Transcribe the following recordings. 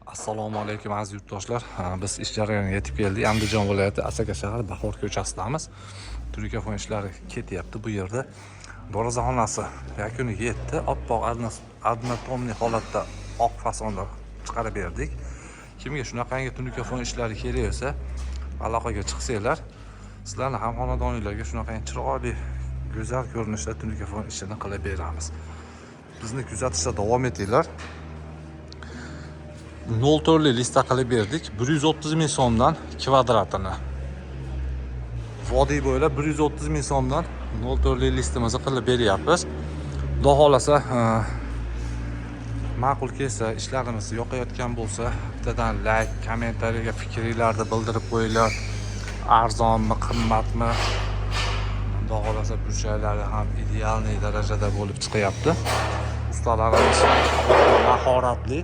Assalomu alaykum aziz yurtdoshlar. Biz ish jarayoniga yetib keldik. Andijon viloyati Asaka shahar Bahor ko'chasidamiz. Turkafon ishlari ketyapti bu yerda. Derazaxonasi yakuniga yetdi. Oppoq adnotomniy holatda oq fasonda chiqarib berdik. Kimga shunaqangi turkafon ishlari kerak bo'lsa, aloqaga chiqsanglar, sizlarni ham xonadoningizga shunaqangi chiroyli, go'zal ko'rinishda turkafon ishini qilib beramiz. Bizni kuzatishda davom etinglar. 04 lista qilib berdik. 130 ming so'mdan kvadratini. Vodiy bo'ylab 130 ming so'mdan 04 listamizni qilib beryapmiz. Xudo xolasa, ma'qul kelsa, ishlarimiz yoqayotgan bo'lsa, bittadan like, kommentariyaga fikringlarni bildirib qo'yinglar. Arzonmi, qimmatmi? Xudo xolasa, burchaklari ham idealniy darajada bo'lib chiqyapti. Ustalarimiz mahoratli.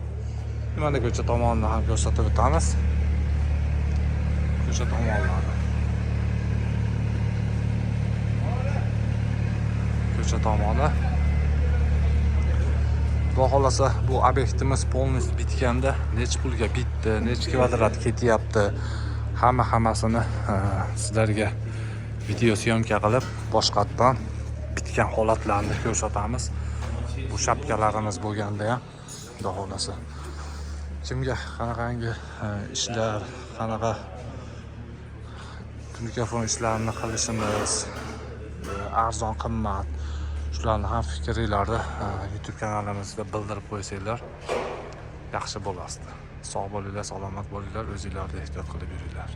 Mana ko'cha tomonini ham ko'rsatib o'tamiz. Ko'cha tomonlari. Ko'cha tomoni. Xudo xolasa, bu obyektimiz polностью bitganda, necha pulga bitdi, necha kvadrat ketyapti, hammasini sizlarga video syomka qilib, boshqatdan bitgan holatlarni ko'rsatamiz. Bu shapkalarimiz bo'lganda ham, xudo xolasa. Kimga qanaqangi ishlar, qanaqa turkafon ishlarini qilishimiz, arzon qimmat, shularni ham fikringlarni YouTube kanalimizda bildirib qo'ysanglar yaxshi bo'lasdi. Sog' bo'linglar, salomat bo'linglar, o'zingizlarga ehtiyot qilib yuringlar.